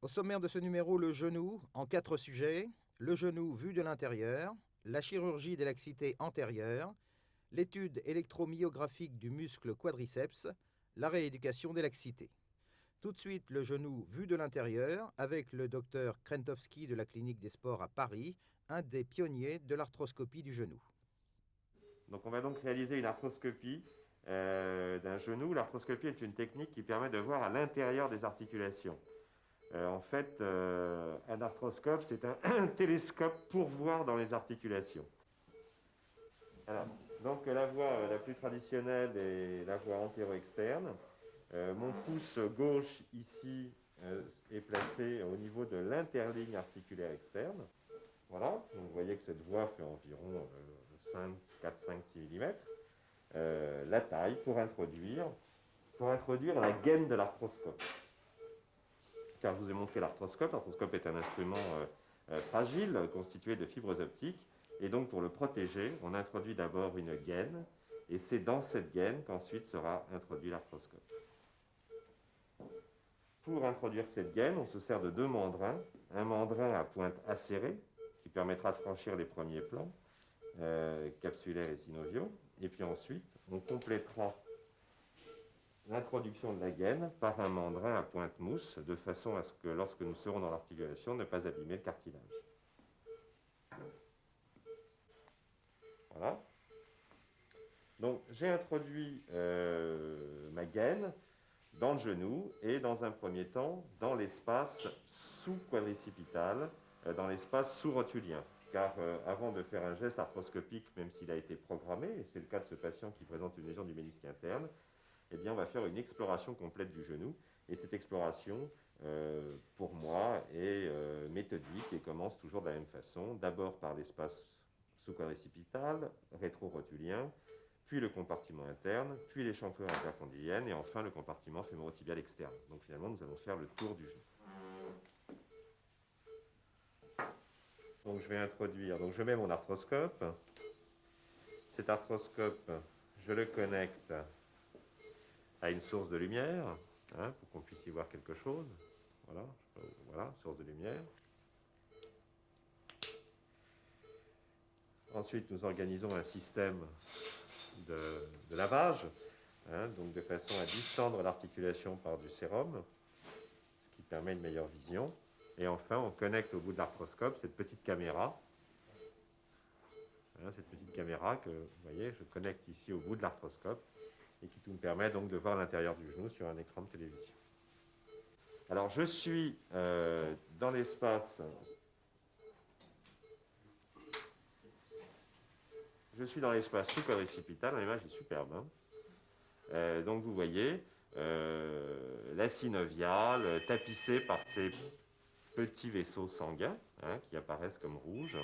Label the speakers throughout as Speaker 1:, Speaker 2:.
Speaker 1: Au sommaire de ce numéro, le genou, en 4 sujets. Le genou vu de l'intérieur, la chirurgie des laxités antérieures, l'étude électromyographique du muscle quadriceps, la rééducation des laxités. Tout de suite, le genou vu de l'intérieur, avec le docteur Krentowski de la Clinique des Sports à Paris, un des pionniers de l'arthroscopie du genou.
Speaker 2: Donc on va donc réaliser une arthroscopie d'un genou. L'arthroscopie est une technique qui permet de voir à l'intérieur des articulations. En fait, un arthroscope, c'est un télescope pour voir dans les articulations. Alors, donc la voie la plus traditionnelle est la voie antéro-externe. Mon pouce gauche ici est placé au niveau de l'interligne articulaire externe. Voilà, donc vous voyez que cette voie fait environ 4, 5, 6 mm. La taille pour introduire la gaine de l'arthroscope. Car je vous ai montré l'arthroscope. L'arthroscope est un instrument fragile constitué de fibres optiques. Et donc pour le protéger, on introduit d'abord une gaine. Et c'est dans cette gaine qu'ensuite sera introduit l'arthroscope. Pour introduire cette gaine, on se sert de 2 mandrins. Un mandrin à pointe acérée, qui permettra de franchir les premiers plans, capsulaires et synoviaux. Et puis ensuite, on complétera l'introduction de la gaine par un mandrin à pointe mousse, de façon à ce que lorsque nous serons dans l'articulation, ne pas abîmer le cartilage. Voilà. Donc j'ai introduit ma gaine dans le genou et dans un premier temps dans l'espace sous-quadricipital, dans l'espace sous-rotulien. Car avant de faire un geste arthroscopique, même s'il a été programmé, et c'est le cas de ce patient qui présente une lésion du ménisque interne, eh bien, on va faire une exploration complète du genou. Et cette exploration, pour moi, est méthodique et commence toujours de la même façon. D'abord par l'espace sous-quadricipital, rétro-rotulien, puis le compartiment interne, puis l'échancrure intercondylienne, et enfin le compartiment fémoro-tibial externe. Donc finalement, nous allons faire le tour du genou. Donc je vais introduire, donc je mets mon arthroscope. Cet arthroscope, je le connecte à une source de lumière, pour qu'on puisse y voir quelque chose. Voilà, voilà, source de lumière. Ensuite, nous organisons un système de lavage, donc de façon à distendre l'articulation par du sérum, ce qui permet une meilleure vision. Et enfin, on connecte au bout de l'arthroscope cette petite caméra. Cette petite caméra que, vous voyez, je connecte ici au bout de l'arthroscope et qui nous permet donc de voir l'intérieur du genou sur un écran de télévision. Alors, je suis dans l'espace... Je suis dans l'espace sous-quadricipital, l'image est superbe. Donc vous voyez, la synoviale tapissée par ces petits vaisseaux sanguins qui apparaissent comme rouges.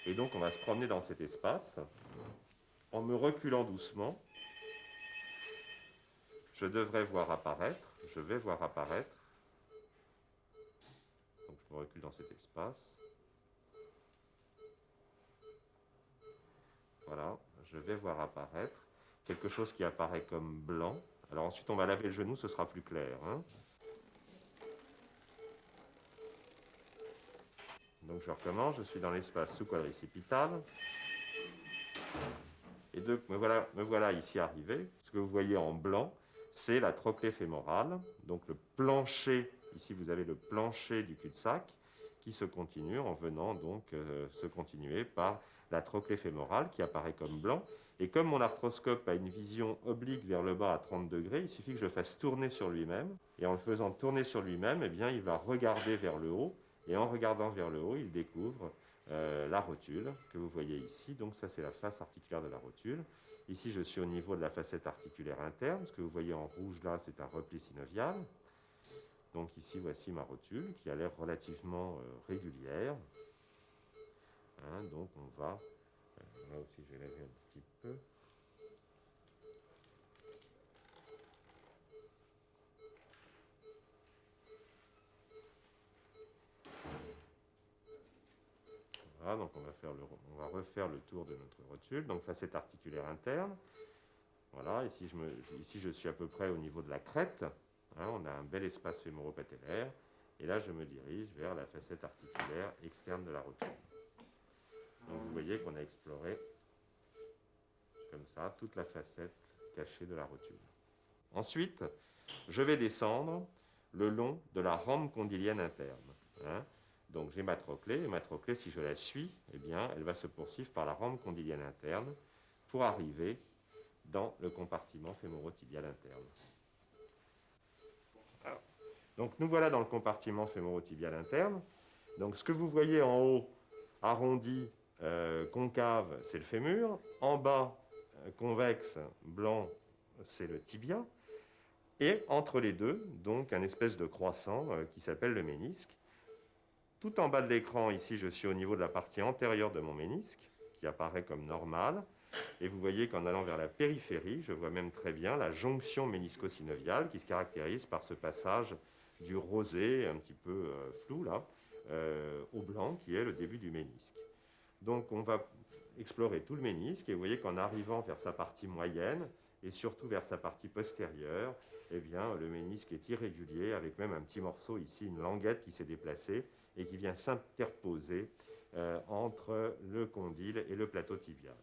Speaker 2: Et donc on va se promener dans cet espace en me reculant doucement. Je vais voir apparaître. Donc je me recule dans cet espace. Voilà, je vais voir apparaître quelque chose qui apparaît comme blanc. Alors ensuite, on va laver le genou, ce sera plus clair. Donc je recommence, je suis dans l'espace sous-quadricipital. Et me voilà ici arrivé. Ce que vous voyez en blanc, c'est la trochlée fémorale. Donc le plancher, ici vous avez le plancher du cul-de-sac qui se continue en venant donc se continuer par la trochlée fémorale qui apparaît comme blanc. Et comme mon arthroscope a une vision oblique vers le bas à 30 degrés, il suffit que je fasse tourner sur lui-même. Et en le faisant tourner sur lui-même, eh bien, il va regarder vers le haut. Et en regardant vers le haut, il découvre la rotule que vous voyez ici. Donc ça, c'est la face articulaire de la rotule. Ici, je suis au niveau de la facette articulaire interne. Ce que vous voyez en rouge là, c'est un repli synovial. Donc ici, voici ma rotule qui a l'air relativement régulière. Donc on va... là aussi, je vais laver un petit peu. Voilà, donc on va refaire le tour de notre rotule. Donc facette articulaire interne. Voilà, ici je suis à peu près au niveau de la crête. On a un bel espace fémoro-patellaire. Et là, je me dirige vers la facette articulaire externe de la rotule. Donc vous voyez qu'on a exploré, comme ça, toute la facette cachée de la rotule. Ensuite, je vais descendre le long de la rampe condylienne interne. Hein. Donc j'ai ma trochlée, et ma trochlée, si je la suis, eh bien, elle va se poursuivre par la rampe condylienne interne pour arriver dans le compartiment fémoro-tibial interne. Alors, donc nous voilà dans le compartiment fémoro-tibial interne. Donc ce que vous voyez en haut, arrondi, concave, c'est le fémur. En bas, convexe, blanc, c'est le tibia. Et entre les deux, donc un espèce de croissant qui s'appelle le ménisque. Tout en bas de l'écran, ici, je suis au niveau de la partie antérieure de mon ménisque, qui apparaît comme normal. Et vous voyez qu'en allant vers la périphérie, je vois même très bien la jonction ménisco-synoviale qui se caractérise par ce passage du rosé, un petit peu flou là, au blanc, qui est le début du ménisque. Donc on va explorer tout le ménisque, et vous voyez qu'en arrivant vers sa partie moyenne, et surtout vers sa partie postérieure, eh bien, le ménisque est irrégulier, avec même un petit morceau ici, une languette qui s'est déplacée, et qui vient s'interposer entre le condyle et le plateau tibial.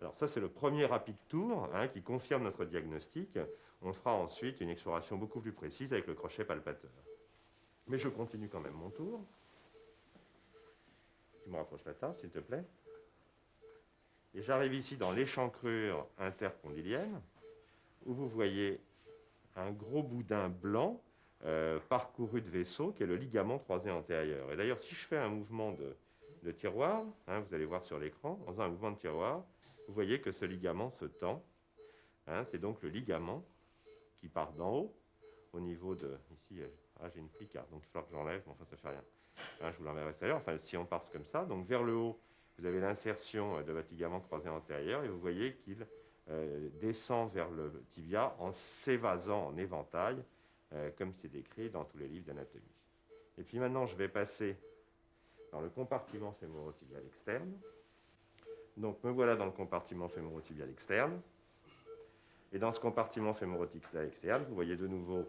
Speaker 2: Alors ça, c'est le premier rapide tour qui confirme notre diagnostic. On fera ensuite une exploration beaucoup plus précise avec le crochet palpateur. Mais je continue quand même mon tour. Tu me rapproches la table, s'il te plaît. Et j'arrive ici dans l'échancrure intercondylienne, où vous voyez un gros boudin blanc parcouru de vaisseau, qui est le ligament croisé antérieur. Et d'ailleurs, si je fais un mouvement de tiroir, vous allez voir sur l'écran, en faisant un mouvement de tiroir, vous voyez que ce ligament se tend. C'est donc le ligament qui part d'en haut, au niveau de... Ici, j'ai une plica, donc il va falloir que j'enlève, mais enfin, ça ne fait rien. Je vous l'enverrai tout à l'heure. Enfin, si on part comme ça, donc vers le haut, vous avez l'insertion de votre ligament croisé antérieur, et vous voyez qu'il descend vers le tibia en s'évasant en éventail, comme c'est décrit dans tous les livres d'anatomie. Et puis maintenant, je vais passer dans le compartiment fémoro-tibial externe. Donc me voilà dans le compartiment fémoro-tibial externe. Et dans ce compartiment fémoro-tibial externe, vous voyez de nouveau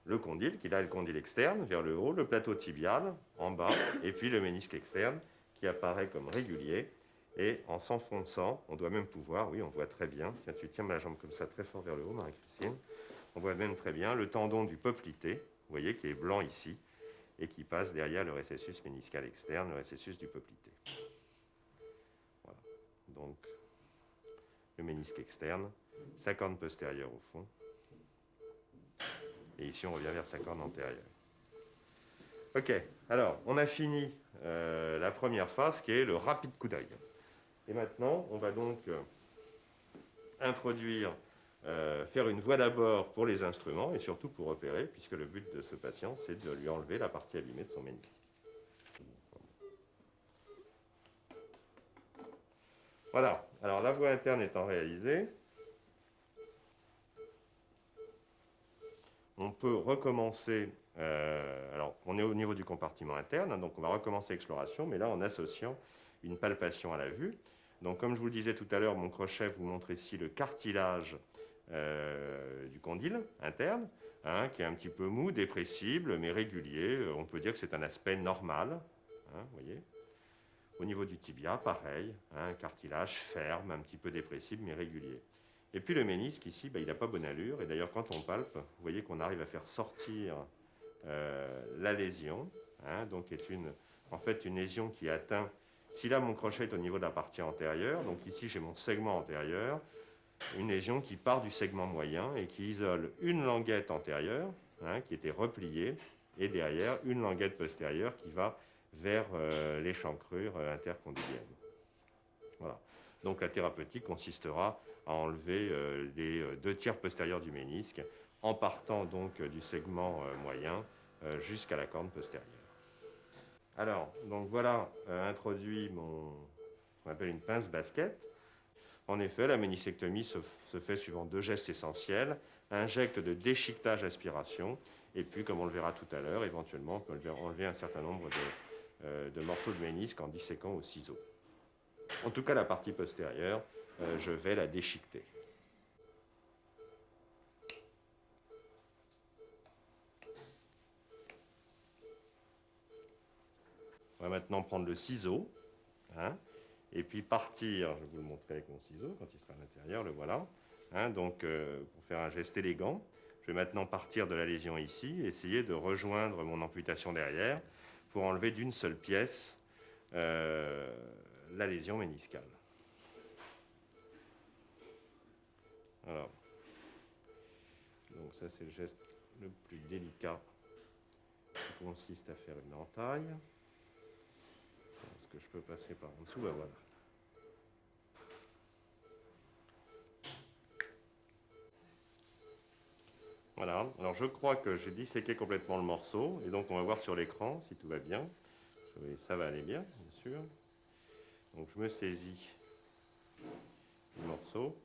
Speaker 2: le condyle, qui est là le condyle externe, vers le haut, le plateau tibial en bas, et puis le ménisque externe, qui apparaît comme régulier. Et en s'enfonçant, on doit même pouvoir, oui, on voit très bien, tiens, tu tiens ma jambe comme ça très fort vers le haut, Marie-Christine, on voit même très bien le tendon du poplité, vous voyez, qui est blanc ici, et qui passe derrière le récessus méniscal externe, le récessus du poplité. Voilà. Donc, le ménisque externe, sa corne postérieure au fond, et ici on revient vers sa corne antérieure. Ok, alors on a fini la première phase qui est le rapide coup d'œil. Et maintenant, on va donc introduire, faire une voie d'abord pour les instruments et surtout pour opérer, puisque le but de ce patient, c'est de lui enlever la partie abîmée de son ménisque. Voilà, alors la voie interne étant réalisée, on peut recommencer, alors on est au niveau du compartiment interne, donc on va recommencer l'exploration, mais là en associant une palpation à la vue. Donc comme je vous le disais tout à l'heure, mon crochet vous montre ici le cartilage du condyle interne, qui est un petit peu mou, dépressible, mais régulier. On peut dire que c'est un aspect normal, vous voyez. Au niveau du tibia, pareil, un cartilage ferme, un petit peu dépressible, mais régulier. Et puis le ménisque, ici, il n'a pas bonne allure. Et d'ailleurs, quand on palpe, vous voyez qu'on arrive à faire sortir la lésion, donc qui est en fait une lésion qui atteint... Si là, mon crochet est au niveau de la partie antérieure, donc ici, j'ai mon segment antérieur, une lésion qui part du segment moyen et qui isole une languette antérieure, qui était repliée, et derrière, une languette postérieure qui va vers l'échancrure intercondylienne. Voilà. Donc la thérapeutique consistera à enlever les 2/3 postérieurs du ménisque en partant donc du segment moyen jusqu'à la corne postérieure. Alors, donc voilà introduit ce qu'on appelle une pince basket. En effet, la méniscectomie se fait suivant 2 gestes essentiels, un geste de déchiquetage-aspiration, et puis, comme on le verra tout à l'heure, éventuellement, on peut enlever un certain nombre de morceaux de ménisque en disséquant au ciseau. En tout cas, la partie postérieure, je vais la déchiqueter. On va maintenant prendre le ciseau, hein, et puis partir, je vais vous le montrer avec mon ciseau quand il sera à l'intérieur, le voilà. Hein, donc, pour faire un geste élégant, je vais maintenant partir de la lésion ici, essayer de rejoindre mon amputation derrière pour enlever d'une seule pièce la lésion méniscale. Alors, donc ça c'est le geste le plus délicat qui consiste à faire une entaille. Est-ce que je peux passer par en dessous? Ben voilà. Voilà, alors je crois que j'ai disséqué complètement le morceau, et donc on va voir sur l'écran si tout va bien. Oui, ça va aller bien, bien sûr. Donc je me saisis du morceau.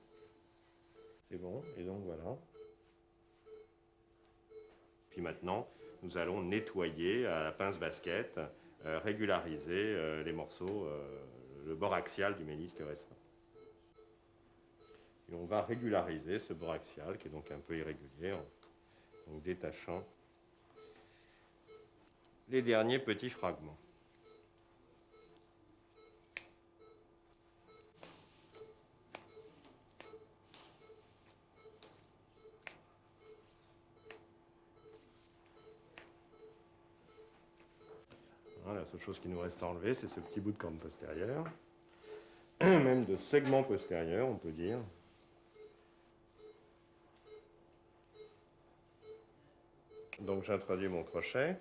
Speaker 2: C'est bon, et donc voilà. Puis maintenant, nous allons nettoyer à la pince basket, régulariser les morceaux, le bord axial du ménisque restant. Et on va régulariser ce bord axial qui est donc un peu irrégulier en détachant les derniers petits fragments. Voilà, la seule chose qui nous reste à enlever, c'est ce petit bout de corne postérieure, même de segment postérieur, on peut dire. Donc j'introduis mon crochet.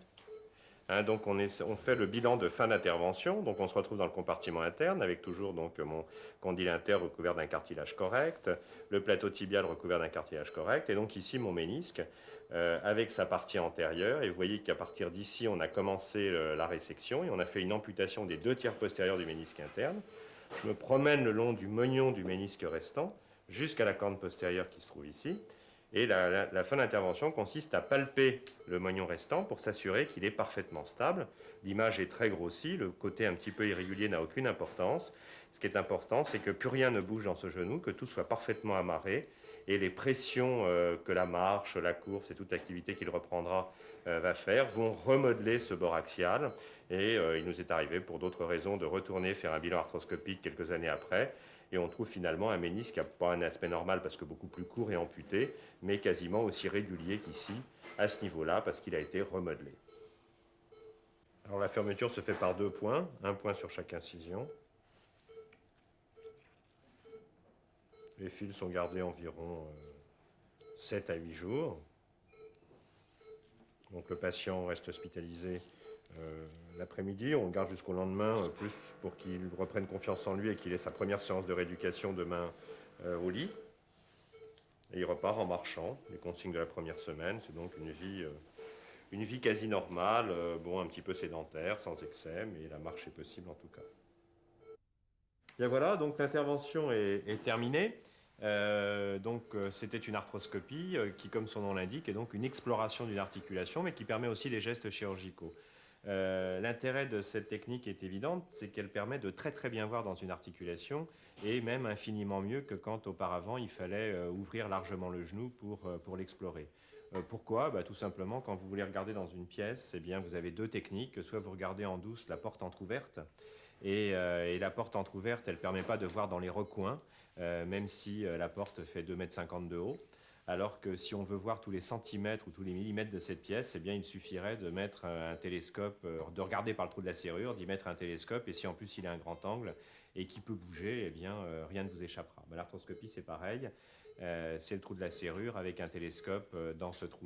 Speaker 2: Hein, donc on fait le bilan de fin d'intervention. Donc on se retrouve dans le compartiment interne avec toujours donc mon condyle inter recouvert d'un cartilage correct, le plateau tibial recouvert d'un cartilage correct, et donc ici mon ménisque avec sa partie antérieure. Et vous voyez qu'à partir d'ici on a commencé la résection et on a fait une amputation des 2/3 postérieurs du ménisque interne. Je me promène le long du mognon du ménisque restant jusqu'à la corne postérieure qui se trouve ici. Et la fin d'intervention consiste à palper le mognon restant pour s'assurer qu'il est parfaitement stable. L'image est très grossie, le côté un petit peu irrégulier n'a aucune importance. Ce qui est important, c'est que plus rien ne bouge dans ce genou, que tout soit parfaitement amarré. Et les pressions que la marche, la course et toute l'activité qu'il reprendra va faire vont remodeler ce bord axial. Et il nous est arrivé, pour d'autres raisons, de retourner faire un bilan arthroscopique quelques années après. Et on trouve finalement un ménisque qui n'a pas un aspect normal parce que beaucoup plus court et amputé, mais quasiment aussi régulier qu'ici, à ce niveau-là, parce qu'il a été remodelé. Alors la fermeture se fait par 2 points, un point sur chaque incision. Les fils sont gardés environ 7 à 8 jours. Donc le patient reste hospitalisé l'après-midi, on le garde jusqu'au lendemain, plus pour qu'il reprenne confiance en lui et qu'il ait sa première séance de rééducation demain au lit. Et il repart en marchant, les consignes de la première semaine, c'est donc une vie quasi normale, bon, un petit peu sédentaire, sans excès, mais la marche est possible en tout cas. Bien voilà, donc l'intervention est terminée. C'était une arthroscopie qui, comme son nom l'indique, est donc une exploration d'une articulation, mais qui permet aussi des gestes chirurgicaux. L'intérêt de cette technique est évident, c'est qu'elle permet de très très bien voir dans une articulation, et même infiniment mieux que quand auparavant il fallait ouvrir largement le genou pour l'explorer. Pourquoi? Tout simplement, quand vous voulez regarder dans une pièce, eh bien, vous avez 2 techniques. Soit vous regardez en douce la porte entrouverte, et la porte entrouverte, elle ne permet pas de voir dans les recoins, même si la porte fait 2,50 m de haut. Alors que si on veut voir tous les centimètres ou tous les millimètres de cette pièce, eh bien, il suffirait de mettre un télescope, de regarder par le trou de la serrure, d'y mettre un télescope, et si en plus il a un grand angle et qu'il peut bouger, eh bien, rien ne vous échappera. L'arthroscopie, c'est pareil. C'est le trou de la serrure avec un télescope dans ce trou-là.